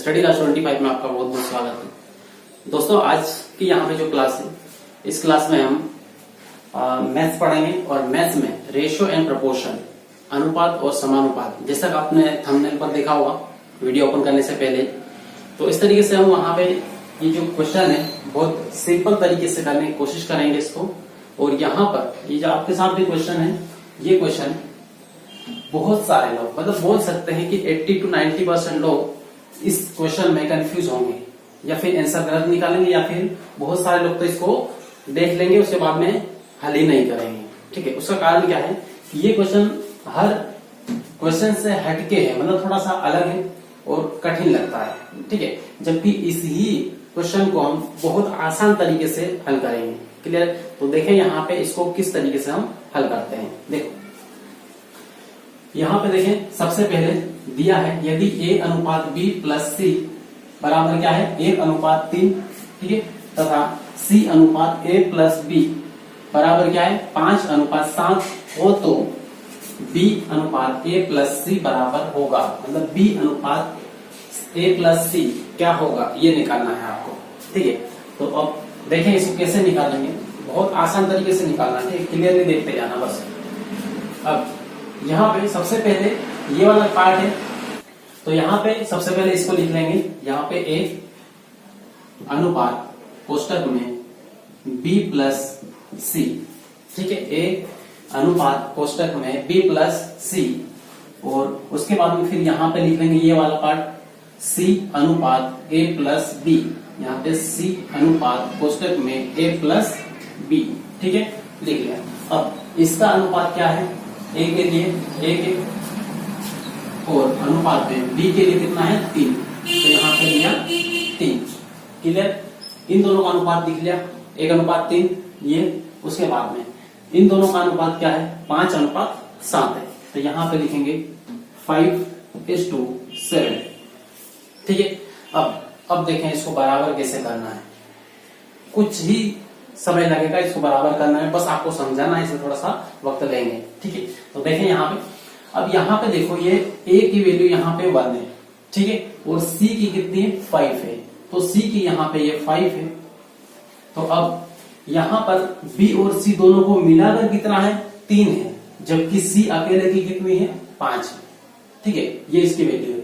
Study class 25 में आपका बहुत बहुत स्वागत है। दोस्तों आज की यहाँ पे जो क्लास है, इस क्लास में हम मैथ्स पढ़ेंगे और मैथ्स में रेशियो एंड प्रोपोर्शन, अनुपात और समानुपात, जैसा कि आपने थंबनेल पर देखा होगा वीडियो ओपन करने से पहले। तो इस तरीके से हम वहां पे ये जो क्वेश्चन है बहुत सिंपल तरीके से करने की कोशिश करेंगे इसको। और यहाँ पर ये जो आपके सामने क्वेश्चन है, ये क्वेश्चन बहुत सारे लोग मतलब बोल सकते हैं कि 80 to 90% लोग इस क्वेश्चन में कंफ्यूज होंगे, या फिर आंसर गलत निकालेंगे, या फिर बहुत सारे लोग तो इसको देख लेंगे उसके बाद में हल ही नहीं करेंगे। ठीक है, उसका कारण क्या है कि ये क्वेश्चन हर क्वेश्चन से हटके है, मतलब थोड़ा सा अलग है और कठिन लगता है। ठीक है, जबकि इस ही क्वेश्चन को हम बहुत आसान तरीके से हल करेंगे। क्लियर? तो देखें यहाँ पे इसको किस तरीके से हम हल करते हैं। देखो यहाँ पे देखें, सबसे पहले दिया है यदि a अनुपात b प्लस सी बराबर क्या है 1 अनुपात 3, ठीक है, तथा c अनुपात a प्लस b बराबर क्या है 5 अनुपात 7 हो तो b अनुपात a प्लस c बराबर होगा, मतलब b अनुपात a प्लस c क्या होगा ये निकालना है आपको। ठीक है, तो अब देखें इसको कैसे निकालेंगे, बहुत आसान तरीके से निकालना है, क्लियरली देखते जाना बस। अब यहाँ पे सबसे पहले ये वाला पार्ट है, तो यहाँ पे सबसे पहले इसको लिख लेंगे, यहाँ पे a अनुपात कोष्टक में b प्लस सी। ठीक है, a अनुपात कोष्टक में b प्लस सी, और उसके बाद में फिर यहाँ पे लिख लेंगे ये वाला पार्ट c अनुपात a प्लस b, यहाँ पे c अनुपात कोष्टक में a प्लस b। ठीक है, लिख लिया। अब इसका अनुपात क्या है, a के लिए 1 और अनुपात में b के लिए कितना है 3, तो यहाँ पे लिया 3। क्लियर? इन दोनों का अनुपात लिख लिया, 1 अनुपात 3 ये। उसके बाद में इन दोनों का अनुपात क्या है 5 अनुपात 7 है, तो यहाँ पे लिखेंगे 5:7। ठीक है, अब देखें इसको बराबर कैसे करना है। कुछ ही समय लगेगा इसको बराबर करने में, बस आपको समझाना है, इसमें थोड़ा सा वक्त लेंगे। ठीक है, तो देखें यहाँ पे, अब यहाँ पे देखो ये a की वैल्यू यहाँ पे 1 है, ठीक है, और c की कितनी है 5 है, तो c की यहाँ पे ये 5 है। तो अब यहाँ पर b और c दोनों को मिलाकर कितना है 3 है, जबकि c अकेले की कितनी है 5 है। ठीक है, ये इसकी वैल्यू है।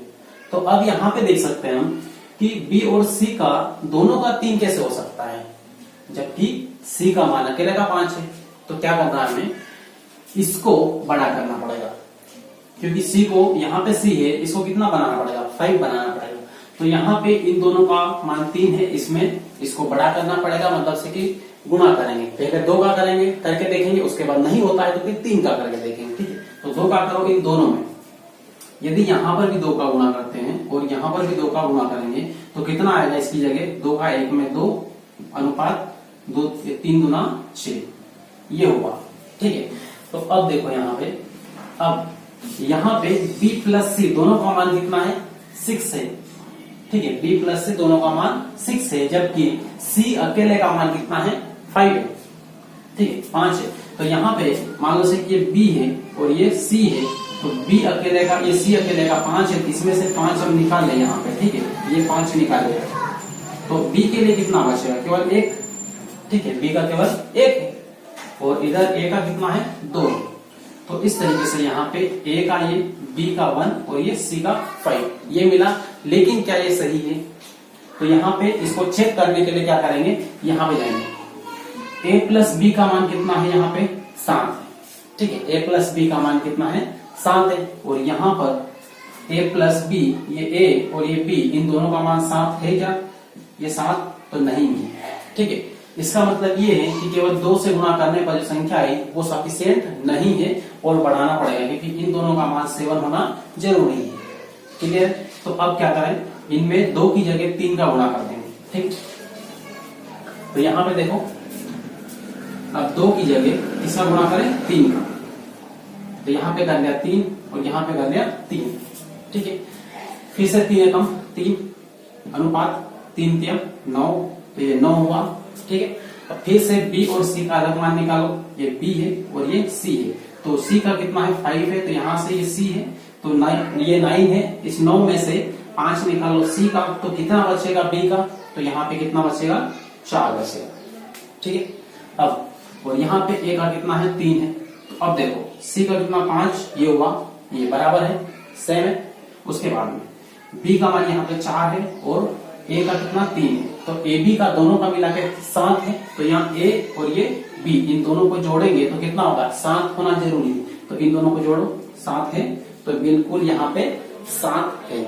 तो अब यहाँ पे देख सकते हैं हम कि b और c का दोनों का 3 कैसे हो सकता है, जबकि c का मान अकेले का 5 है। तो क्या करना है हमें, इसको बड़ा करना पड़ेगा, क्योंकि c को यहाँ पे c है, इसको कितना बनाना पड़ेगा 5 बनाना पड़ेगा। तो यहाँ पे इन दोनों का मान 3 है, इसमें इसको बड़ा करना पड़ेगा, मतलब से कि गुणा करेंगे। पहले 2 का करेंगे करके देखेंगे, उसके बाद नहीं होता है तो फिर 3 का करके देखेंगे। ठीक है, तो 2 का करो इन दोनों में, यदि यहाँ पर भी 2 का गुणा करते हैं और यहाँ पर भी 2 का गुणा करेंगे तो कितना आएगा इसकी जगह 2 का 1 में 2 अनुपात 2 3 गुना 6 ये होगा। ठीक है, तो अब देखो यहाँ पे, अब यहाँ पे b प्लस c दोनों का मान कितना है 6 है। ठीक है, b प्लस c दोनों का मान 6 है, जबकि c अकेले का मान कितना है 5 है। ठीक है, 5 है। तो यहाँ पे मान लो से कि ये b है और ये c है, तो b अकेले का, ये c अकेले का 5 है, इसमें से 5 हम निकाल ले यहाँ पे। ठीक है, ये 5 निकाल ले, तो b के लिए कितना बचेगा केवल 1। ठीक है, b का केवल 1 है और इधर a का कितना है 2। तो इस तरीके से यहाँ पे a का ये, b का 1 और ये c का 5 ये मिला। लेकिन क्या ये सही है, तो यहाँ पे इसको चेक करने के लिए क्या करेंगे, यहाँ पे जाएंगे, a प्लस b का मान कितना है यहाँ पे 7 है। ठीक है, a प्लस b का मान कितना है 7 है, और यहाँ पर a प्लस b, ये a और ये b इन दोनों का मान 7 है क्या, ये 7 तो नहीं है। ठीक है, इसका मतलब ये है कि केवल 2 से गुणा करने पर जो संख्या है वो सफिशिएंट नहीं है और बढ़ाना पड़ेगा, क्योंकि इन दोनों का मान 7 होना जरूरी है। क्लियर? तो अब क्या करें, इनमें 2 की जगह 3 का गुणा कर देंगे। ठीक, तो यहाँ पे देखो, अब 2 की जगह किसका गुणा करें 3 का, तो यहाँ पे कर लिया 3 और यहाँ पे कर लिया 3। ठीक है, फिर से 3 कम 3 अनुपात 3 3 9, तो ये 9 हुआ। ठीक है, अब फिर से b और c का अलग मान निकालो, ये b है और ये c है, तो c का कितना है 5 है, तो यहाँ से ये c है, तो ये 9 है, इस 9 में से 5 निकाल लो सी का, तो कितना बचेगा बी का, तो यहाँ पे कितना बचेगा 4 बचेगा। ठीक है, अब और यहाँ पे ए का कितना है 3 है, तो अब देखो सी का कितना 5, ये हुआ, ये बराबर है, सेम है। उसके बाद में बी का मान यहाँ पे 4 है और ए का कितना 3 है, तो ए बी का दोनों का मिला के 7 है, तो यहाँ ए और ये बी इन दोनों को जोड़ेंगे तो कितना होगा 7 होना जरूरी है, तो इन दोनों को जोड़ो 7 है, तो बिल्कुल यहाँ पे 7 है।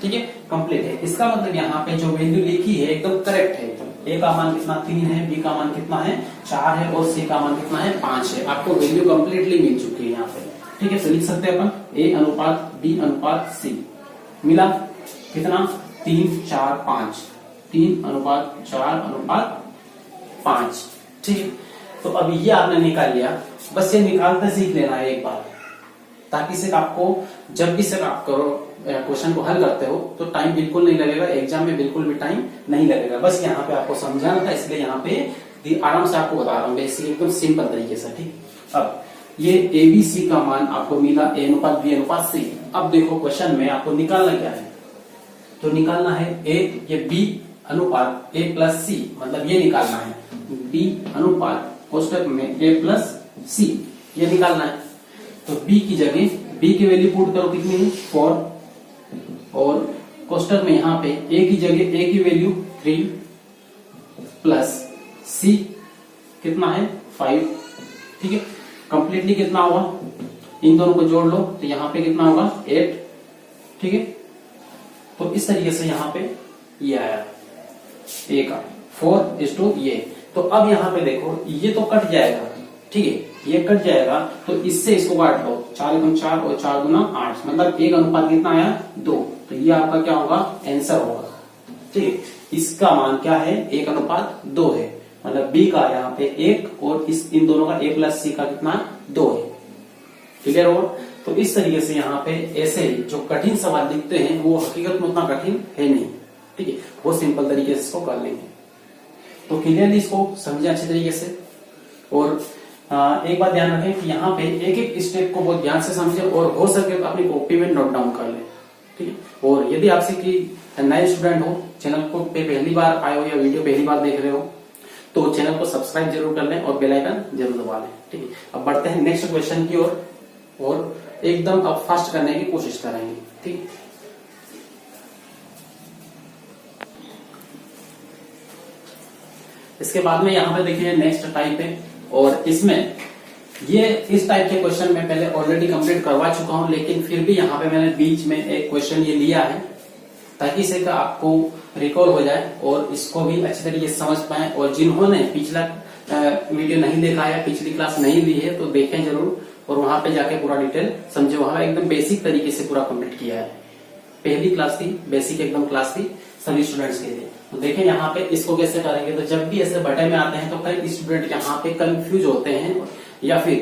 ठीक है, कंप्लीट है। इसका मतलब यहाँ पे जो वैल्यू लिखी है एकदम करेक्ट है। एकदम ए का मान कितना 3 है, बी का मान कितना है 4 है और सी का मान कितना है 5 है। आपको वैल्यू कंप्लीटली मिल चुकी है यहाँ पे। ठीक है, तो लिख सकते हैं अपन ए अनुपात बी अनुपात सी मिला कितना 3 4 5, 3 अनुपात 4 अनुपात 5। ठीक है, तो अभी ये आपने निकाल लिया, बस ये निकालते सीख लेना है एक बार, ताकि सिर्फ आपको जब भी सिर्फ आप करो क्वेश्चन को हल करते हो तो टाइम बिल्कुल नहीं लगेगा, एग्जाम में बिल्कुल भी टाइम नहीं लगेगा। बस यहाँ पे आपको समझाना था, इसलिए यहाँ पे आराम से आपको बता रहा हूँ, बेसिक एकदम सिंपल तरीके से। ठीक, अब ये ए बी सी का मान आपको मिला ए अनुपात बी अनुपात सी। अब देखो क्वेश्चन में आपको निकालना क्या है, तो निकालना है ए, ये बी अनुपात ए प्लस सी, मतलब ये निकालना है बी अनुपात कोष्टक में ए प्लस सी, ये निकालना है। तो बी की जगह बी की वैल्यू पुट करो कितनी है 4, और कोष्टक में यहाँ पे ए की जगह ए की वैल्यू 3 प्लस सी कितना है 5। ठीक है, कंप्लीटली कितना होगा, इन दोनों को जोड़ लो तो यहाँ पे कितना होगा 8। ठीक है, तो इस तरीके से यहाँ पे ये आया ए का 4:, ये। तो अब यहाँ पे देखो ये तो कट जाएगा, ठीक है, ये कट जाएगा, तो इससे इसको काट लो, 4 × 4 और 4 × 8, मतलब एक अनुपात कितना आया 2, तो ये आपका क्या होगा आंसर होगा। ठीक है, इसका मान क्या है 1 अनुपात 2 है, मतलब बी का यहाँ पे 1 और इन दोनों का ए प्लस सी का कितना 2 है। क्लियर होगा। तो इस तरीके से यहाँ पे ऐसे जो कठिन सवाल लिखते हैं वो हकीकत में उतना कठिन है नहीं। ठीक है, वो सिंपल तरीके से इसको कर लेंगे। तो क्लियरली इसको समझे अच्छे तरीके से। और एक बात ध्यान रखें कि यहाँ पे एक एक स्टेप को बहुत ध्यान से समझे और हो सके तो अपनी कॉपी में नोट डाउन कर लें। ठीक है, और यदि आपसे कि नए स्टूडेंट हो, चैनल को पे पहली बार आए हो या वीडियो पहली बार देख रहे हो, तो चैनल को सब्सक्राइब जरूर कर लें और बेल आइकन जरूर दबा लें। ठीक है, अब बढ़ते हैं नेक्स्ट क्वेश्चन की ओर और एकदम अब फास्ट करने की कोशिश करेंगे। ठीक, इसके बाद में यहाँ पे देखिए नेक्स्ट टाइप है, और इसमें ये इस टाइप के क्वेश्चन मैं पहले ऑलरेडी कंप्लीट करवा चुका हूं, लेकिन फिर भी यहाँ पे मैंने बीच में एक क्वेश्चन ये लिया है ताकि इसे आपको रिकॉल हो जाए और इसको भी अच्छी तरीके से समझ पाए। और जिन्होंने पिछला वीडियो नहीं देखा है, पिछली क्लास नहीं ली है, तो देखें जरूर और वहां पे जाके पूरा डिटेल समझे। वहां एकदम बेसिक तरीके से पूरा कंप्लीट किया है। पहली क्लास थी, बेसिक एकदम क्लास थी सभी स्टूडेंट्स के लिए। तो देखें यहाँ पे इसको कैसे करेंगे। तो जब भी ऐसे बटे में आते हैं तो कई स्टूडेंट यहाँ पे कंफ्यूज होते हैं या फिर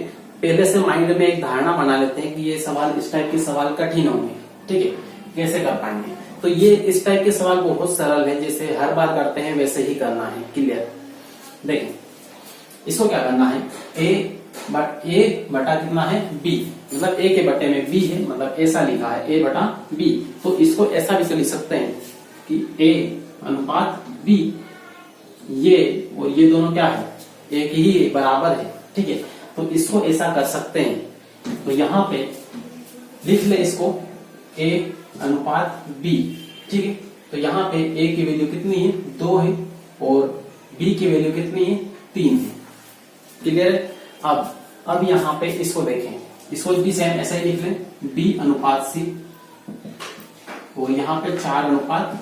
पहले से माइंड में एक धारणा बना लेते हैं कि ये सवाल इस टाइप के सवाल कठिन होंगे। ठीक है, कैसे कर पाएंगे। तो ये इस टाइप के सवाल बहुत सरल है, जैसे हर बार करते हैं वैसे ही करना है। क्लियर। देखें इसको क्या करना है, ए बटा कितना है बी, मतलब ए के बटे में बी है, मतलब ऐसा लिखा है ए बटा बी। तो इसको ऐसा भी लिख सकते हैं कि ए अनुपात बी, ये और ये दोनों क्या है एक ही है, बराबर है। ठीक है, तो इसको ऐसा कर सकते हैं। तो यहाँ पे लिख ले इसको ए अनुपात बी। ठीक है, तो यहाँ पे ए की वैल्यू कितनी है 2 है और बी की वैल्यू कितनी है 3 है। क्लियर है। अब यहाँ पे इसको देखें, इसको भी सेम ऐसा ही लिख लें बी अनुपात सी और यहाँ पे 4 अनुपात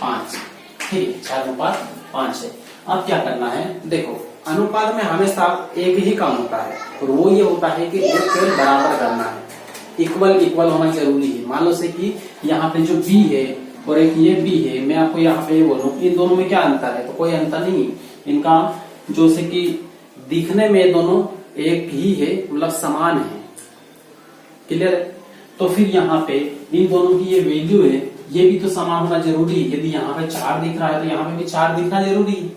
5। ठीक है, 4 अनुपात 5 है। अब क्या करना है, देखो अनुपात में हमेशा एक ही काम होता है और वो ये होता है कि एक पेड़ बराबर करना है, इक्वल होना जरूरी है। मान लो से कि यहाँ पे जो बी है और एक ये बी है, मैं आपको यहाँ पे ये बोलूं इन दोनों में क्या अंतर है, तो कोई अंतर नहीं। इनका जो से कि दिखने में दोनों एक ही है, मतलब समान है। क्लियर है। तो फिर यहाँ पे इन दोनों की ये वैल्यू है, ये भी तो समान होना जरूरी है। यदि यहाँ पे 4 दिख रहा है तो यहाँ पे भी 4 दिखना जरूरी है।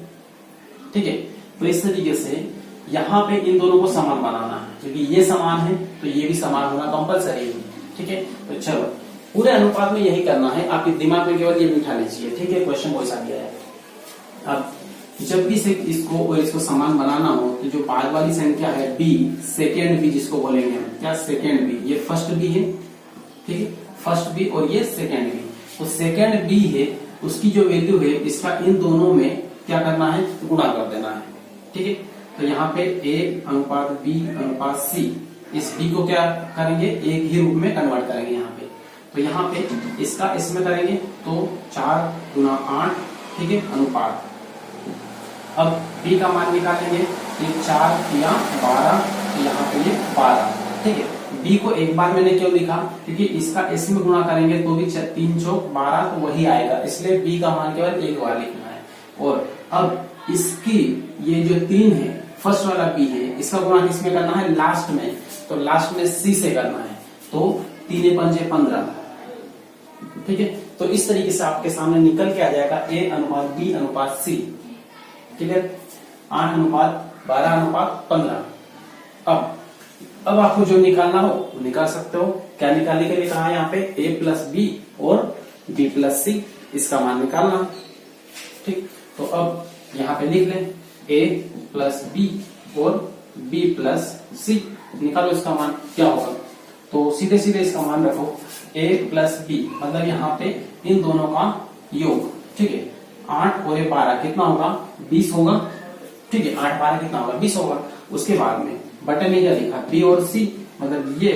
ठीक है, तो इस तरीके से यहाँ पे इन दोनों को समान बनाना है, क्योंकि ये समान है तो ये भी समान होना कंपलसरी है। ठीक है, तो चलो पूरे अनुपात में यही करना है, आपके दिमाग में केवल ये बिठा लीजिए, ठीक है। क्वेश्चन वैसा दिया है। अब जब भी से इसको और इसको समान बनाना हो तो जो बाद वाली संख्या है b, सेकेंड b जिसको बोलेंगे हम, क्या सेकेंड b, ये फर्स्ट b है, ठीक है, फर्स्ट b और ये सेकेंड b। तो सेकेंड b है, उसकी जो वैल्यू है इसका इन दोनों में क्या करना है, गुणा कर देना है, ठीक है। तो यहाँ पे a अनुपात b अनुपात c, इस b को क्या करेंगे, एक ही रूप में कन्वर्ट करेंगे यहाँ पे। तो यहाँ पे इसका इसमें करेंगे तो 4 गुना 8, ठीक है, अनुपात। अब b का मान निकालेंगे, ये 4 या 12, तो यहाँ पे ये 12, ठीक है। b को एक बार मैंने क्यों लिखा, क्योंकि इसका इसमें गुणा करेंगे तो भी 3 चौक 12 तो वही आएगा, इसलिए b का मान केवल एक बार लिखना है। और अब इसकी ये जो 3 है, फर्स्ट वाला b है, इसका गुणा किसमें करना है, लास्ट में, तो लास्ट में c से करना है। तो 3 पंजे 15, ठीक है। तो इस तरीके से आपके सामने निकल के आ जाएगा a अनुपात b अनुपात c, क्लियर। 8 अनुपात 12 अनुपात 15। अब आपको जो निकालना हो वो निकाल सकते हो। क्या निकालने के लिए कहा है यहाँ पे, a प्लस बी और b प्लस सी, इसका मान निकालना, ठीक। तो अब यहाँ पे लिख लें a प्लस बी और b प्लस सी, निकालो इसका मान क्या होगा। तो सीधे सीधे इसका मान रखो, a प्लस बी मतलब यहाँ पे इन दोनों का योग, ठीक है। 8 और 12 कितना होगा, 20 होगा, ठीक है। 8 12 कितना होगा, 20 होगा। उसके बाद में बटन में क्या लिखा, b और c, मतलब ये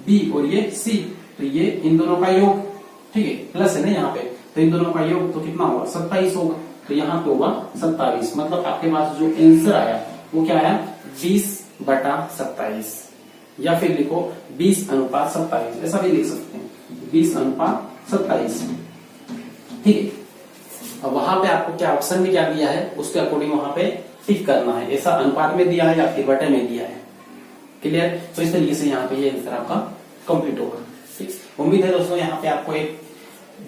b और ये c, तो ये इन दोनों का योग, ठीक है, प्लस है ना यहाँ पे, तो इन दोनों का योग तो कितना होगा, 27 होगा। तो यहाँ पे होगा 27, मतलब आपके पास जो आंसर आया वो क्या आया, 20/27, या फिर लिखो 20 अनुपात 27, ऐसा भी लिख सकते हैं, 20 अनुपात 27, ठीक है। अब वहां पे आपको क्या ऑप्शन में क्या दिया है, उसके अकॉर्डिंग वहां पे टिक करना है, ऐसा अनुपात में दिया है या फिर बटे में दिया है, क्लियर। तो इस तरीके से यहाँ पे ये आंसर आपका कंप्लीट होगा, ठीक। उम्मीद है दोस्तों यहाँ पे आपको एक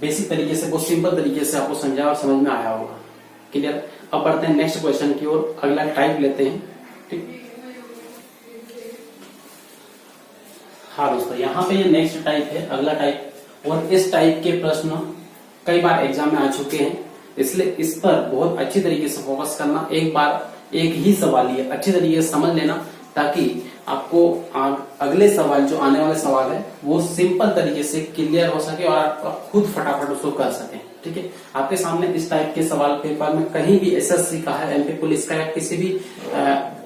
बेसिक तरीके से, बहुत सिंपल तरीके से आपको समझा और समझ में आया होगा, क्लियर। अब बढ़ते हैं नेक्स्ट क्वेश्चन की ओर, अगला टाइप लेते हैं, ठीक। हाँ दोस्तों, यहाँ पे ये नेक्स्ट टाइप है, अगला टाइप, और इस टाइप के प्रश्न कई बार एग्जाम में आ चुके हैं, इसलिए इस पर बहुत अच्छी तरीके से फोकस करना। एक बार एक ही सवाल ये अच्छी तरीके से समझ लेना, ताकि आपको अगले सवाल जो आने वाले सवाल है वो सिंपल तरीके से क्लियर हो सके और आप खुद फटाफट उसको कर सकें, ठीक है। आपके सामने इस टाइप के सवाल पेपर में कहीं भी एसएससी का है, एमपी पुलिस का है, किसी भी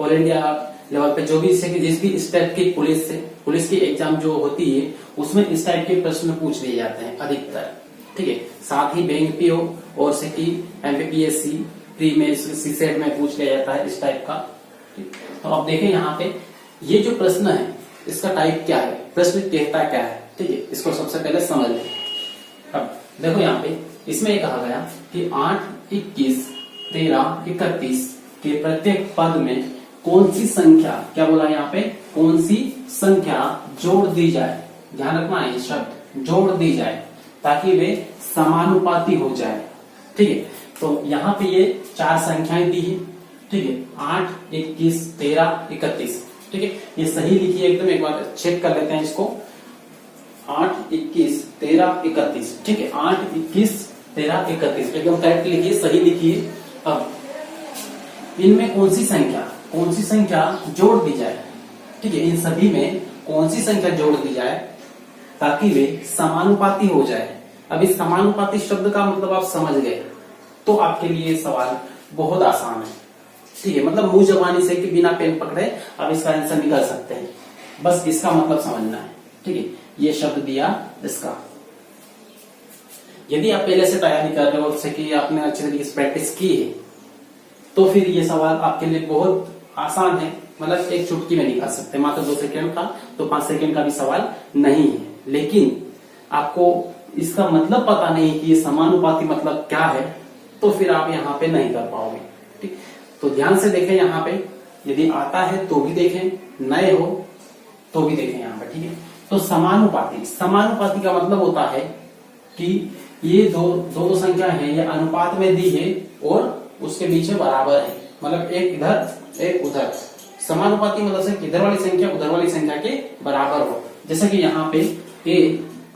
ऑल इंडिया लेवल पे जो भी जिस भी स्टेट की पुलिस की एग्जाम जो होती है उसमें इस टाइप के प्रश्न पूछ लिए जाते हैं अधिकतर, ठीक है। साथ ही बैंक पीओ और से की एमपीपीएससी प्री में सीसेट में पूछ लिया जाता है इस टाइप का, ठीक। तो अब देखें यहाँ पे ये जो प्रश्न है इसका टाइप क्या है, प्रश्न कहता क्या है, ठीक है। इसको सबसे पहले समझ लें। अब देखो यहाँ पे इसमें ये कहा गया कि 8, 21, 13, 31 के प्रत्येक पद में कौन सी संख्या, क्या बोला यहाँ पे, कौन सी संख्या जोड़ दी जाए, ध्यान रखना है शब्द जोड़ दी जाए, ताकि वे समानुपाती हो जाए, ठीक है। तो यहाँ पे ये 4 संख्याएं दी है, ठीक है, 8, 21, 13, 31, ठीक है। ये सही लिखी है एकदम, एक बार चेक कर लेते हैं इसको, 8, 21, 13, 31, ठीक है। 8, 21, 13, 31 एकदम करेक्ट लिखिए, सही लिखिए। अब इनमें कौन सी संख्या जोड़ दी जाए, ठीक है। इन सभी में कौन सी संख्या जोड़ दी जाए ताकि वे समानुपाती हो जाए। अब इस समानुपाती शब्द का मतलब आप समझ गए तो आपके लिए सवाल बहुत आसान है, ठीक है। मतलब मुंह जबानी से कि बिना पेन पकड़े आप इसका आंसर निकाल सकते हैं, बस इसका मतलब समझना है, ठीक है। ये शब्द दिया इसका, यदि आप पहले से तैयारी कर रहे हो उससे कि आपने अच्छे तरीके से प्रैक्टिस की है तो फिर ये सवाल आपके लिए बहुत आसान है, मतलब एक चुटकी में निकाल सकते हैं। मात्र 2 सेकंड का तो 5 सेकंड का भी सवाल नहीं है, लेकिन आपको इसका मतलब पता नहीं कि ये समानुपाती मतलब क्या है, तो फिर आप यहाँ पे नहीं कर पाओगे, ठीक। तो ध्यान से देखें यहाँ पे, यदि आता है तो भी देखें, नए हो तो भी देखें यहाँ पे, ठीक है। तो समानुपाती का मतलब होता है कि ये दो संख्या है, ये अनुपात में दी है और उसके बीच में बराबर है, मतलब एक इधर एक उधर। समानुपाती मतलब से इधर वाली संख्या उधर वाली संख्या के बराबर हो, जैसे कि यहाँ पे a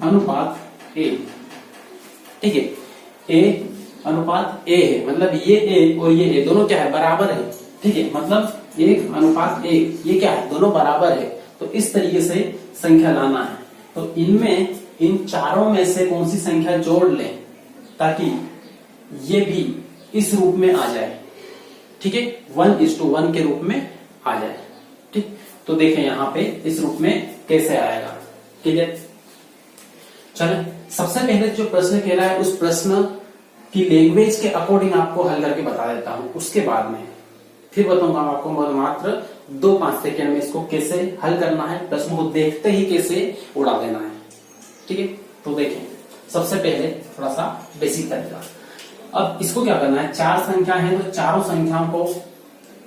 अनुपात ए, ठीक है, ए अनुपात ए है, मतलब ये ए और ये ए दोनों क्या है, बराबर है, ठीक है, मतलब 1 अनुपात 1, ये क्या है, दोनों बराबर है। तो इस तरीके से संख्या लाना है। तो इनमें इन चारों में से कौन सी संख्या जोड़ लें ताकि ये भी इस रूप में आ जाए, ठीक है, 1:1 के रूप में आ जाए, ठीक। तो देखें यहां पे इस रूप में कैसे आएगा, क्लियर। चले, सबसे पहले जो प्रश्न कह रहा है उस प्रश्न की लैंग्वेज के अकॉर्डिंग आपको हल करके बता देता हूं, उसके बाद में फिर बताऊंगा आपको मात्र 2-5 सेकेंड में इसको कैसे हल करना है, प्रश्न को देखते ही कैसे उड़ा देना है, ठीक है। तो देखें, सबसे पहले थोड़ा सा बेसिक तरीका। अब इसको क्या करना है, 4 संख्या है तो चारों संख्याओं को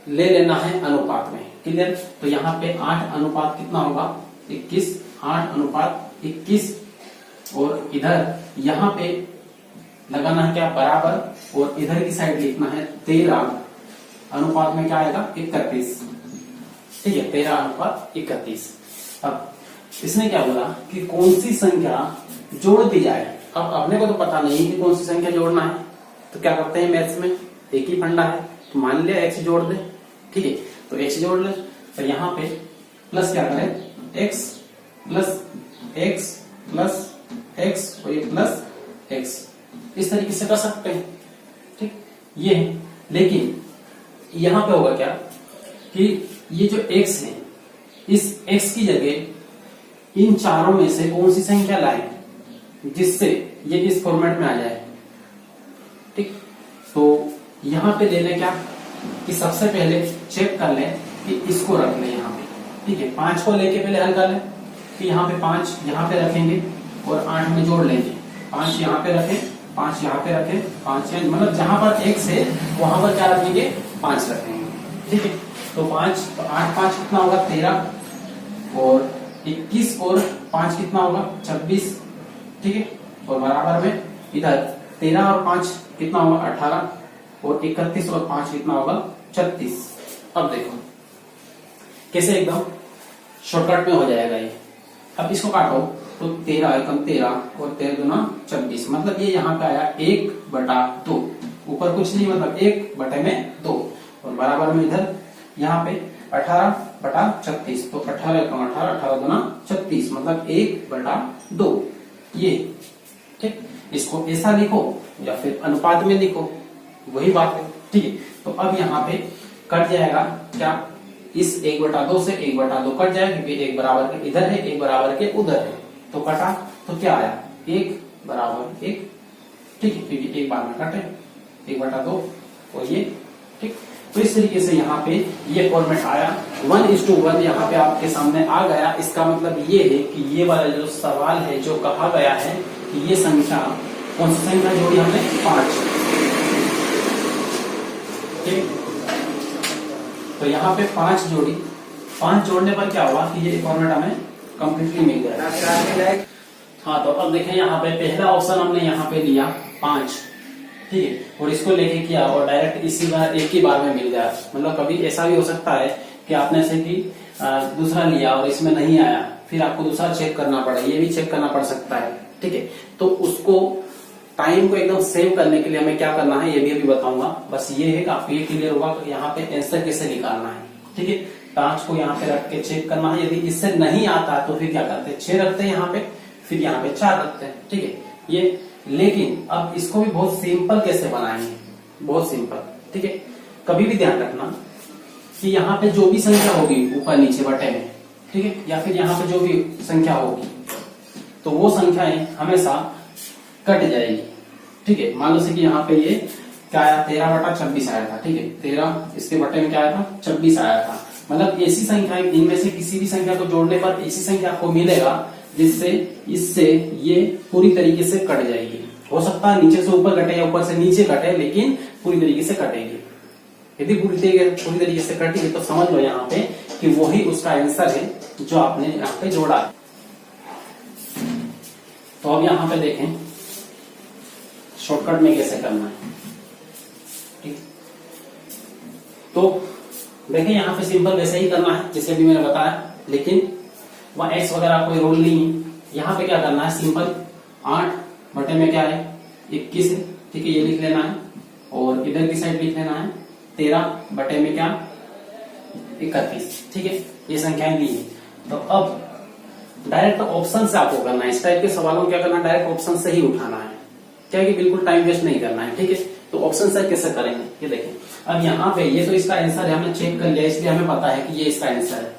ले लेना है अनुपात में, क्लियर। तो यहाँ पे 8 अनुपात कितना होगा, 21, 8 अनुपात 21, और इधर यहाँ पे लगाना है क्या, बराबर, और इधर की साइड लिखना है 13 अनुपात में क्या आएगा, 31, ठीक है, 13 अनुपात 31। अब इसने क्या बोला कि कौन सी संख्या जोड़ दी जाए। अब अपने को तो पता नहीं कि कौन सी संख्या जोड़ना है, तो क्या करते हैं मैथ्स में, एक ही फंडा है, तो मान लिया x जोड़ दे, ठीक है, तो x जोड़ ले। तो यहाँ पे प्लस क्या करें, x plus x plus x और ये प्लस x, इस तरीके से कर सकते हैं, ठीक, ये है। लेकिन यहां पे होगा क्या कि ये जो x है, इस x की जगह इन चारों में से कौन सी संख्या लाए जिससे ये इस फॉर्मेट में आ जाए, ठीक। तो यहां पे लेने क्या कि सबसे पहले चेक कर ले कि इसको रख ले यहाँ पे, ठीक है, 5 को लेके पहले हल कर ले कि यहाँ पे 5 यहाँ पे रखेंगे और 8 में जोड़ लेंगे, 5 यहाँ पे रखें, 5 यहाँ पे रखें, 5 मतलब जहां पर x है वहां पर क्या रखेंगे, 5 रखेंगे, ठीक है। तो 5, तो 8 5 कितना होगा, 13, और 21 और 5 कितना होगा, 26, ठीक है, और बराबर में इधर 13 और 5 कितना होगा, 18, और 31 और 5 कितना होगा, 36। अब देखो कैसे एकदम शॉर्टकट में हो जाएगा ये। अब इसको काटो तो 13 एकम 13 और 13 दूना 26, मतलब ये यहाँ पे आया 1/2, ऊपर कुछ नहीं, मतलब 1/2, और बराबर में इधर यहाँ पे 18/36, तो 18 एकम 18, 18 दूना 36, मतलब 1/2, ये, ठीक। इसको ऐसा लिखो या फिर अनुपात में लिखो, वही बात है, ठीक है। तो अब यहाँ पे कट जाएगा क्या, इस 1/2 से 1/2 कट जाएगा, क्योंकि 1 बराबर के इधर है, 1 बराबर के उधर है, तो कटा, तो क्या आया, 1 बराबर 1, ठीक है, क्योंकि 1 बार में कटे, 1/2 और ये, ठीक। तो इस तरीके से यहाँ पे ये फॉर्मेट आया, 1:1 यहाँ पे आपके सामने आ गया। इसका मतलब ये है कि ये वाला जो सवाल है, जो कहा गया है कि ये संख्या, कौन सी संख्या जोड़ी हमने, 5, ठीक। तो यहाँ पे 5 जोड़ी, 5 जोड़ने पर क्या हुआ कि ये फॉर्मेट हमें कंप्लीटली मिल गया। हाँ, तो अब देखें यहाँ पे पहला ऑप्शन हमने यहाँ पे लिया 5, ठीक है, और इसको लेके किया और डायरेक्ट इसी बार एक ही बार में मिल गया। मतलब कभी ऐसा भी हो सकता है कि आपने से कि दूसरा लिया और इसमें नहीं आया, फिर आपको दूसरा चेक करना पड़े, ये भी चेक करना पड़ सकता है, ठीक है। तो उसको टाइम को एकदम सेव करने के लिए हमें क्या करना है, ये भी अभी बताऊंगा। बस ये है कि आपको ये क्लियर होगा कि यहाँ पे आंसर कैसे निकालना है, ठीक है। 5 को यहाँ पे रख के चेक करना है, यदि इससे नहीं आता तो फिर क्या करते हैं, 6 रखते हैं यहाँ पे, फिर यहाँ पे 4 रखते हैं, ठीक है ये। लेकिन अब इसको भी बहुत सिंपल कैसे बनाएंगे, बहुत सिंपल, ठीक है। कभी भी ध्यान रखना कि यहाँ पे जो भी संख्या होगी ऊपर नीचे बटे में, ठीक है, या फिर यहाँ पे जो भी संख्या होगी तो वो संख्याएं हमेशा कट जाएगी, ठीक है। मान लो से कि यहाँ पे ये क्या आया, 13/26 आया था, ठीक है, 13 इसके बटे में क्या आया था, 26 आया था। मतलब ऐसी संख्याएं, इनमें से किसी भी संख्या को जोड़ने पर ऐसी संख्या आपको मिलेगा जिससे इससे ये पूरी तरीके से कट जाएगी। हो सकता है नीचे से ऊपर कटे या ऊपर से नीचे कटे, लेकिन पूरी तरीके से कटेगी। यदि पूरी तरीके से कटेगी तो समझ लो यहाँ पे कि वही उसका आंसर है जो आपने यहाँ पे जोड़ा है। तो अब यहाँ पे देखें शॉर्टकट में कैसे करना है, ठीक। तो देखिए यहाँ पे सिंपल वैसे ही करना है जैसे भी मैंने बताया, लेकिन वहां एक्स वगैरह कोई रोल नहीं है। यहाँ पे क्या करना है, सिंपल 8 बटे में क्या है 21 है, ठीक है, ये लिख लेना है। और इधर की साइड लिख लेना है 13 बटे में क्या 31, ठीक है, ये संख्याएं दी है। तो अब डायरेक्ट ऑप्शन से आपको करना है, इस टाइप के सवालों को क्या करना है, डायरेक्ट ऑप्शन से ही उठाना है, क्या कि बिल्कुल टाइम वेस्ट नहीं करना है, ठीक है। तो ऑप्शन से कैसे करेंगे ये देखें। अब यहाँ पे ये तो इसका आंसर है, हमने चेक कर लिया, इसलिए हमें पता है कि ये इसका आंसर है,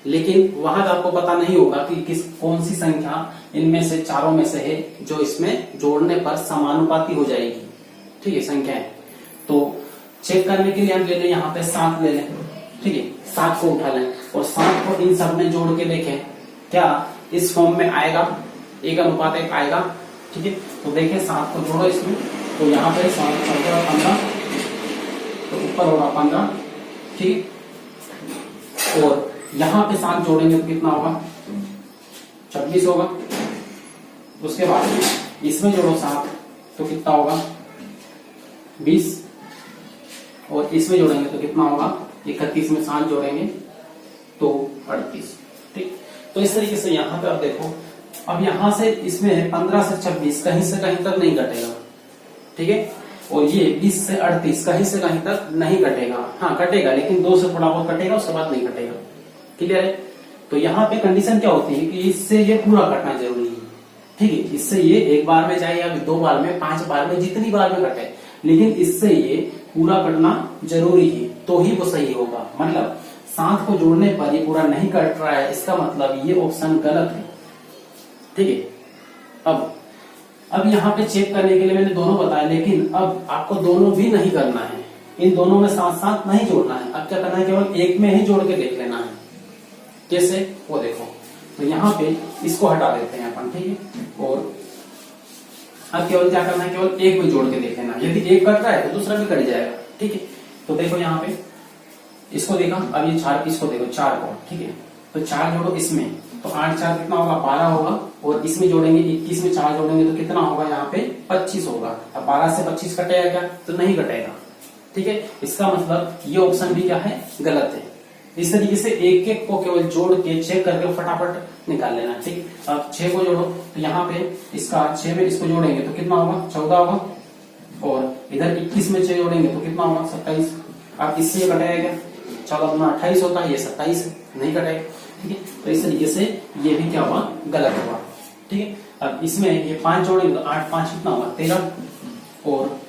लेकिन वहां तो आपको पता नहीं होगा कि कौन सी संख्या इनमें से चारों में से है जो इसमें जोड़ने पर समानुपाती हो जाएगी, ठीक है, संख्याएं। तो चेक करने के लिए हम ले लें यहाँ पे 7 ले लें, ठीक है, 7 को उठा लें और 7 को इन सब में जोड़ के देखें क्या इस फॉर्म में आएगा, 1:1 आएगा, ठीक है। तो देखें 7 को जोड़ो इसमें, तो यहाँ पे 7 15, तो ऊपर होगा 15, ठीक, और यहाँ पे 7 जोड़ेंगे तो कितना होगा 26 होगा। उसके बाद इसमें जोड़ो 7 तो कितना होगा 20, और इसमें जोड़ेंगे तो कितना होगा 31 में 7 जोड़ेंगे तो 38, ठीक। तो इस तरीके से यहाँ पे आप देखो, अब यहां से इसमें 15 से 26 कहीं से कहीं तक नहीं घटेगा, ठीक है, और ये 20 से 38 कहीं से कहीं तक नहीं घटेगा, हाँ कटेगा लेकिन 2 से थोड़ा बहुत कटेगा, उसके बाद नहीं घटेगा, क्लियर है। तो यहाँ पे कंडीशन क्या होती है कि इससे ये पूरा कटना जरूरी है, ठीक है, इससे ये एक बार में जाए या 2 बार में 5 बार में जितनी बार में कटे, लेकिन इससे ये पूरा करना जरूरी है तो ही वो सही होगा। मतलब 7 को जोड़ने पर ये पूरा नहीं कट रहा है, इसका मतलब ये ऑप्शन गलत है, ठीक है। अब यहाँ पे चेक करने के लिए मैंने दोनों बताया, लेकिन अब आपको दोनों भी नहीं करना है, इन दोनों में साथ साथ नहीं जोड़ना है। अब क्या करना है, केवल एक में ही जोड़ के देख लेना है, कैसे वो देखो। तो यहाँ पे इसको हटा देते हैं अपन, ठीक है, और अब केवल क्या करना है, केवल एक में जोड़ के देख लेना, यदि एक कट रहा है तो दूसरा भी कट जाएगा, ठीक है। तो देखो यहाँ पे इसको देखा, अब ये 4 इसको देखो 4 को, ठीक है, तो 4 जोड़ो इसमें तो 8 4 कितना होगा 12 होगा, और इसमें जोड़ेंगे 21 में 4 जोड़ेंगे तो कितना होगा यहाँ पे 25 होगा। अब 12 से 25 कटेगा क्या, तो नहीं कटेगा, ठीक है। इसका मतलब ये ऑप्शन भी क्या है गलत है। इस तरीके से एक एक को केवल जोड़ के चेक करके फटाफट निकाल लेना, ठीक। अब 6 को जोड़ो तो यहाँ पे इसका 6 में इसको जोड़ेंगे तो कितना होगा 14 होगा, और इधर 21 में 6 जोड़ेंगे तो कितना होगा 27। अब इससे ये कटेगा क्या, 14 गुना 28 होता है, ये 27 नहीं कटेगा, ठीक है। तो इस तरीके से ये भी क्या हुआ गलत हुआ, ठीक है। अब इसमें ये 5 जोड़ेंगे तो 8 5 कितना होगा 13, और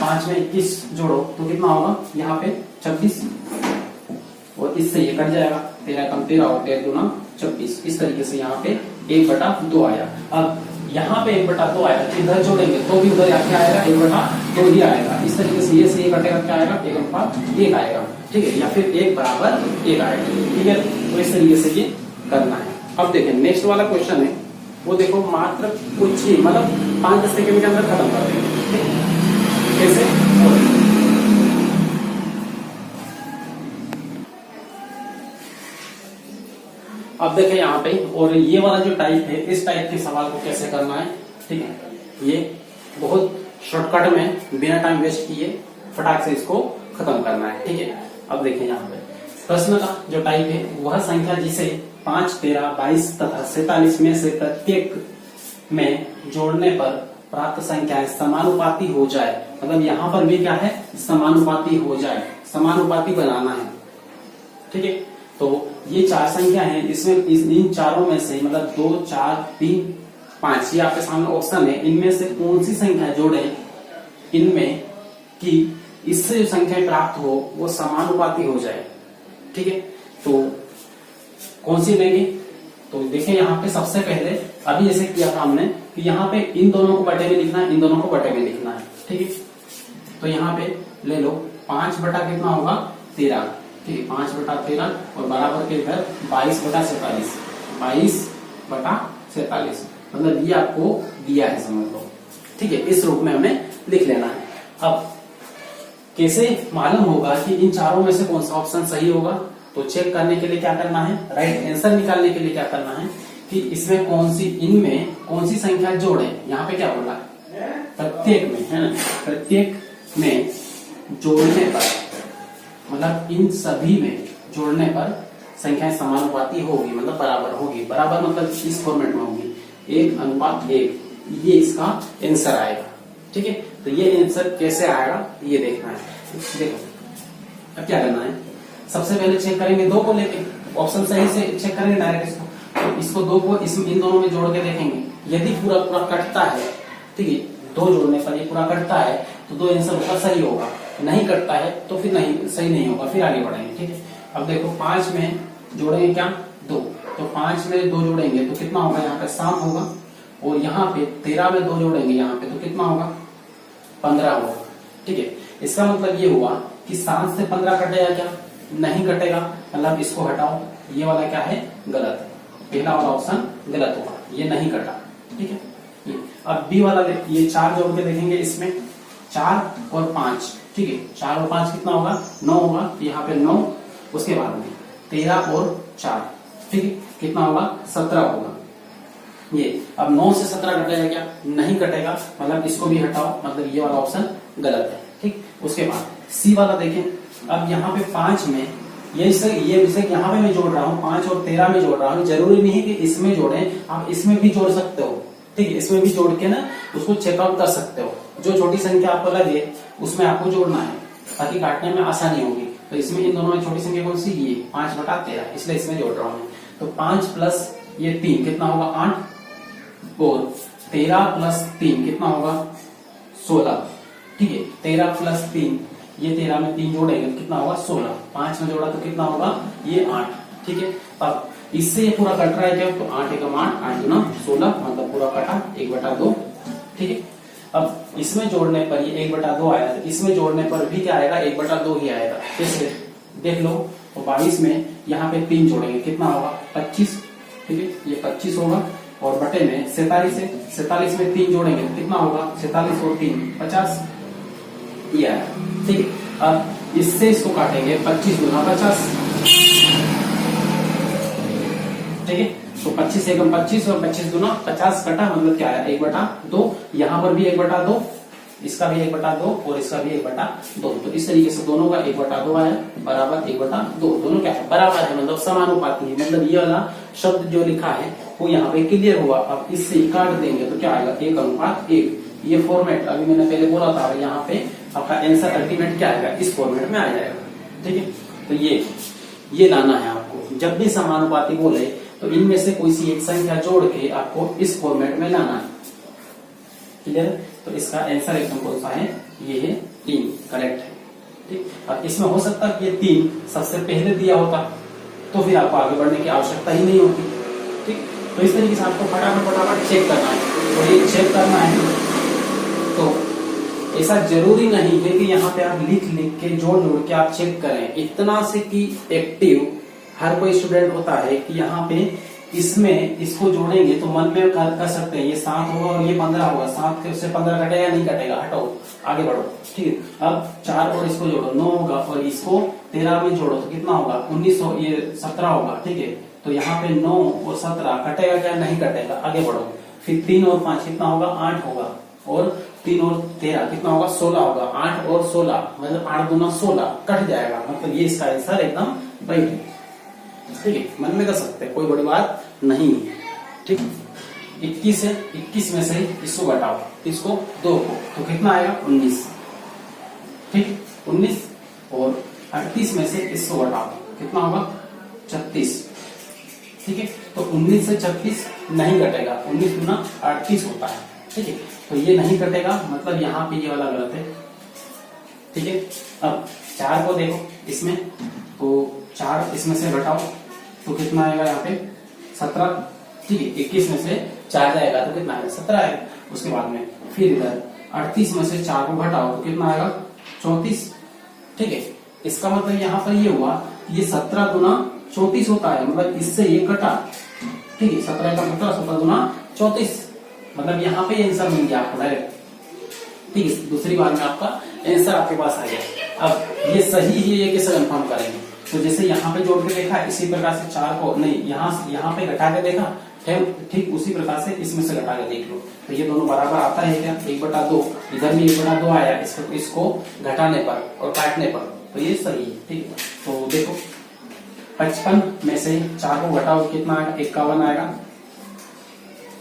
5 में 21 जोड़ो तो कितना होगा यहाँ पे 26, और इससे ये कट जाएगा 13 कम 13 और 13 दूना 26। इस तरीके से यहाँ पे 1/2 आया। अब यहाँ पे 1/2 आया, इधर जोड़ेंगे तो भी उधर क्या आएगा 1/2 ही आएगा। इस तरीके से ये से कटेगा क्या आएगा 1/1 आएगा, ठीक है, या फिर 1 = 1 आएगा, ठीक है। तो इस तरीके से ये करना है। अब देखें नेक्स्ट वाला क्वेश्चन है, वो देखो मात्र कुछ ही मतलब 5-10 सेकंड के अंदर खत्म कर देंगे, कैसे। अब देखें यहाँ पे, और ये वाला जो टाइप है इस टाइप के सवाल को कैसे करना है, ठीक है। ये बहुत शॉर्टकट में बिना टाइम वेस्ट किए फटाक से इसको खत्म करना है, ठीक है। अब देखें यहाँ पे प्रश्न का जो टाइप है वह संख्या जिसे 5, 13, 22 तथा 47 में से प्रत्येक में जोड़ने पर प्राप्त संख्याएं समानुपाती हो जाए। मतलब यहाँ पर भी क्या है समानुपाती हो जाए, समानुपाती बनाना है, ठीक है। तो ये 4 संख्या है, इसमें इन चारों में से मतलब 2, 4, 3, 5 ये आपके सामने ऑप्शन है, इनमें से कौन सी संख्या जोड़े इनमें कि इससे जो संख्या प्राप्त हो वो समानुपाती हो जाए, ठीक है। तो कौन सी लेंगे, तो देखें यहाँ पे सबसे पहले अभी जैसे किया था हमने कि यहाँ पे इन दोनों को बटे में लिखना है, इन दोनों को बटे में लिखना है, ठीक है। तो यहाँ पे ले लो 5 बटा कितना होगा 13, ठीक है, 5/13 और बराबर के इधर 22/47, 22/47 मतलब ये आपको दिया है समझ लो, ठीक है। इस रूप में हमें लिख लेना है। अब कैसे मालूम होगा कि इन चारों में से कौन सा ऑप्शन सही होगा, तो चेक करने के लिए क्या करना है, राइट आंसर निकालने के लिए क्या करना है कि इसमें कौन सी इनमें कौन सी संख्या जोड़े। यहाँ पे क्या बोला प्रत्येक में, है ना, प्रत्येक में जोड़ने पर मतलब इन सभी में जोड़ने पर संख्याएं समानुपाती होगी, मतलब बराबर होगी। बराबर मतलब इस फॉर्मेट में होगी 1:1, ये इसका आंसर आएगा। ठीक है, तो ये आंसर कैसे आएगा ये देखना है। देखो अब क्या करना है, सबसे पहले चेक करेंगे 2 को लेके, ऑप्शन सही से चेक करेंगे डायरेक्ट इसको, तो इसको 2 को इन दोनों में जोड़ के देखेंगे, यदि पूरा पूरा कटता है, ठीक है, 2 जोड़ने पर ये पूरा कटता है तो 2 आंसर होगा सही होगा, नहीं कटता है तो फिर नहीं सही नहीं होगा, फिर आगे बढ़ेंगे। ठीक है, अब देखो 5 में जोड़ेंगे क्या 2, तो 5 में 2 जोड़ेंगे तो कितना होगा, यहाँ पे 7 होगा, और यहाँ पे 13 में 2 जोड़ेंगे यहाँ पे तो कितना होगा 15 होगा। ठीक है, इसका मतलब ये हुआ कि 7 से 15 कटेगा क्या, नहीं कटेगा, मतलब इसको हटाओ, ये वाला क्या है गलत, पहला वाला ऑप्शन गलत होगा, ये नहीं कटा। ठीक है, अब बी वाला ये 4 जोड़ के देखेंगे, इसमें 4 और 5, ठीक है, 4 और 5 कितना होगा 9 होगा, तो यहाँ पे 9, उसके बाद में 13 और 4, ठीक है, कितना होगा 17 होगा। ये अब 9 से 17 कटेगा क्या, नहीं कटेगा, मतलब इसको भी हटाओ, मतलब ये वाला ऑप्शन गलत है। ठीक, उसके बाद सी वाला देखें, अब यहाँ पे 5 में ये विषय यहाँ पे मैं जोड़ रहा हूँ, 5 और 13 में जोड़ रहा हूँ, जरूरी नहीं कि इसमें जोड़ें, आप इसमें भी जोड़ सकते हो। ठीक है, इसमें भी जोड़ के ना उसको चेकआउट कर सकते हो, जो छोटी संख्या आपको लगे उसमें आपको जोड़ना है ताकि काटने में आसानी होगी। तो इसमें इन दोनों में छोटी संख्या कौन सी, ये 5/13, इसलिए इसमें जोड़ रहा हूँ। तो 5 प्लस ये 3 कितना होगा 8, और 13 प्लस 3 कितना होगा 16। ठीक है, 13 प्लस 3, ये 13 में 3 जोड़ेंगे कितना होगा 16, 5 में जोड़ा तो कितना होगा ये 8। ठीक है, अब इससे ये पूरा कट रहा है क्या, तो 8 एकम 8, 8 दूना 16, मतलब पूरा कटा 1/2। ठीक है, अब इसमें जोड़ने पर ये 1/2 आया, तो इसमें जोड़ने पर भी क्या आएगा 1/2 ही आएगा। कैसे देख लो, तो 22 में यहाँ पे 3 जोड़ेंगे कितना होगा 25। ठीक है, ये 25 होगा, और बटे में 47 है, 47 में 3 जोड़ेंगे तो कितना होगा 47 और 3 50, ये आया। ठीक है, अब इससे इसको काटेंगे 25 गुना 50। ठीक है, तो 25 एकम 25 और 25 गुना 50 कटा, मतलब क्या आया 1/2। यहाँ पर भी 1/2, इसका भी 1/2 और इसका भी 1/2, तो इस तरीके से दोनों का 1/2 आया, बराबर 1/2, दोनों क्या है बराबर है, मतलब समानुपाती है। मतलब ये वाला शब्द जो लिखा है वो यहाँ पे क्लियर हुआ। अब इससे काट देंगे तो क्या आएगा 1:1। ये फॉर्मेट अभी मैंने पहले बोला था, यहाँ पे आपका आंसर अल्टीमेट क्या आएगा, इस फॉर्मेट में आ जाएगा। ठीक है, तो ये लाना है आपको, जब भी समानुपाती बोले तो इनमें से कोई सी एक संख्या जोड़ के आपको इस फॉर्मेट में लाना है। क्लियर, तो इसका आंसर एकदम कौन सा है, ये है 3, करेक्ट है। ठीक, अब इसमें हो सकता है कि ये 3 सबसे पहले दिया होता तो फिर आपको आगे बढ़ने की आवश्यकता ही नहीं होती। ठीक, तो इस तरीके से आपको फटाफट चेक करना है, और ये चेक करना है तो ऐसा जरूरी नहीं है कि यहाँ पे आप लिख के जोड़ के आप चेक करें, इतना से कि एक्टिव हर कोई स्टूडेंट होता है कि यहाँ पे इसमें इसको जोड़ेंगे तो मन में कर सकते हैं, ये 7 होगा और ये 15 होगा, 7 से 15 कटेगा नहीं कटेगा, हटाओ आगे बढ़ो। ठीक है, अब 4 और इसको जोड़ो 9 होगा, और इसको 13 में जोड़ो तो कितना होगा 19, ये 17 होगा। ठीक है, तो यहाँ पे 9 और 17 कटेगा क्या, नहीं कटेगा, आगे बढ़ो। फिर 3 और 5 कितना होगा 8 होगा, और 3 और 13 कितना होगा 16 होगा, 8 और 16 मतलब 8 दूना 16 कट जाएगा, मतलब ये इसका आंसर एकदम राइट है। ठीक है, मन में कर सकते हैं, कोई बड़ी बात नहीं है। ठीक, 21 में से इसको घटाओ, इसको 2 को, तो कितना आएगा 19। ठीक, 19 और 38 में से इसको घटाओ, कितना होगा 36। ठीक है, तो 19 से 36 नहीं कटेगा, 19 गुना 38 होता है। ठीक है, तो ये नहीं कटेगा, मतलब यहाँ पे ये वाला गलत है। ठीक है, अब 4 को देखो, इसमें तो 4 इसमें से घटाओ तो कितना आएगा यहाँ पे 17। ठीक है, 21 में से 4 जाएगा तो कितना आएगा 17 आएगा। उसके बाद में फिर इधर 38 में से 4 को घटाओ तो कितना आएगा 34। ठीक है, इसका मतलब यहाँ पर ये हुआ, ये 17 गुना 34 होता है, मतलब इससे ये कटा। ठीक है, 17 का 17, 17 गुना 34, मतलब यहाँ पे आंसर मिल गया आपको डायरेक्ट। ठीक है, दूसरी बार में आपका आंसर आपके पास आ गया। अब ये सही है, ये कैसे कंफर्म करेंगे, तो जैसे यहाँ पे जोड़ के देखा इसी प्रकार से 4 को नहीं यहाँ पे घटा के देखा, ठीक उसी प्रकार से इसमें से घटा के देख लो, तो ये दोनों बराबर आता है क्या 1/2, इधर भी 1/2 आया, इसको घटाने पर और काटने पर, तो ये सही है। ठीक है, तो देखो 55 में से 4 को घटाओ कितना आएगा 51 आएगा।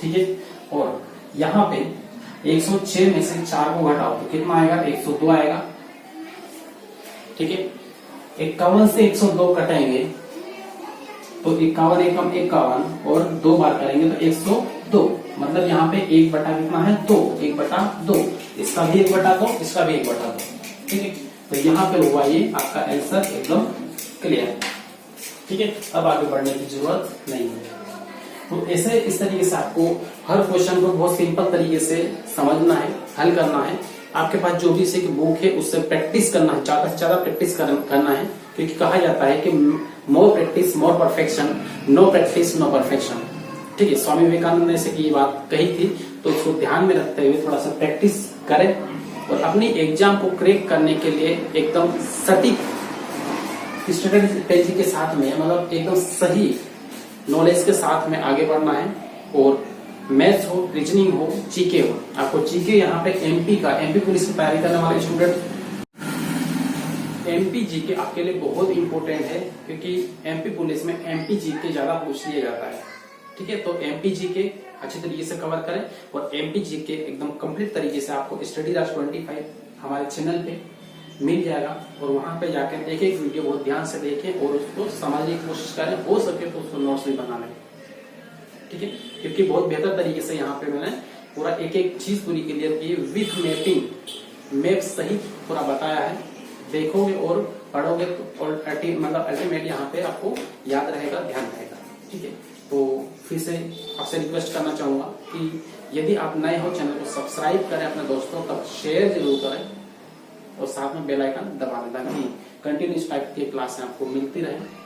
ठीक है, और यहाँ पे 106 में से 4 को घटाओ तो कितना आएगा, 102 आएगा। ठीक है, 51 से 102 कटेंगे तो 51 एकम 51 और 2 बार करेंगे तो 102, मतलब यहाँ पे 1/, कितना है 2, 1/2, इसका भी 1/2, इसका भी 1/2। ठीक है, तो यहाँ पे हुआ ये आपका आंसर एकदम क्लियर है। ठीक है, अब आगे बढ़ने की जरूरत नहीं है। तो ऐसे इस तरीके से आपको हर क्वेश्चन को बहुत सिंपल तरीके से समझना है, हल करना है। आपके पास जो भी से बुक है उससे प्रैक्टिस करना है, ज्यादा से ज्यादा प्रैक्टिस करना है, क्योंकि कहा जाता है कि more practice more perfection, no practice no perfection. ठीक है, स्वामी विवेकानंद ने ऐसे की ये बात कही थी, तो उसको ध्यान में रखते हुए थोड़ा सा प्रैक्टिस करें और अपनी एग्जाम को क्रैक करने के लिए एकदम सटीक स्ट्रेटेजी के साथ में, मतलब एकदम सही नॉलेज के साथ में आगे बढ़ना है। और मैथ्स हो, रीजनिंग हो, जीके हो, आपको जीके यहाँ पे एमपी पुलिस की तैयारी करने वाले स्टूडेंट, एमपी जीके आपके लिए बहुत इंपॉर्टेंट है, क्योंकि एमपी पुलिस में एमपी जीके ज्यादा पूछ लिया जाता है। ठीक है, तो एमपी जीके अच्छी तरीके से कवर करें और एमपी जीके एकदम कंप्लीट तरीके से आपको स्टडी राज 25 हमारे चैनल पे मिल जाएगा, और वहां पे जाकर एक एक वीडियो बहुत ध्यान से देखें और उसको समझने की कोशिश करें, हो सके तो उसको नोट्स भी बना लें। ठीक है, क्योंकि बहुत बेहतर तरीके से यहाँ पे मैंने पूरा एक एक चीज पूरी क्लियर की, विथ मैपिंग, मैप सहित पूरा बताया है। देखोगे और पढ़ोगे तो मतलब अल्टीमेट यहाँ पे आपको याद रहेगा, ध्यान रहेगा। ठीक है, तो फिर से आपसे रिक्वेस्ट करना चाहूंगा कि यदि आप नए हो चैनल को सब्सक्राइब करें, अपने दोस्तों तक शेयर जरूर करें और साथ में बेल आइकन दबा दें, ताकि कंटिन्यूस टाइप की क्लासें आपको मिलती रहे।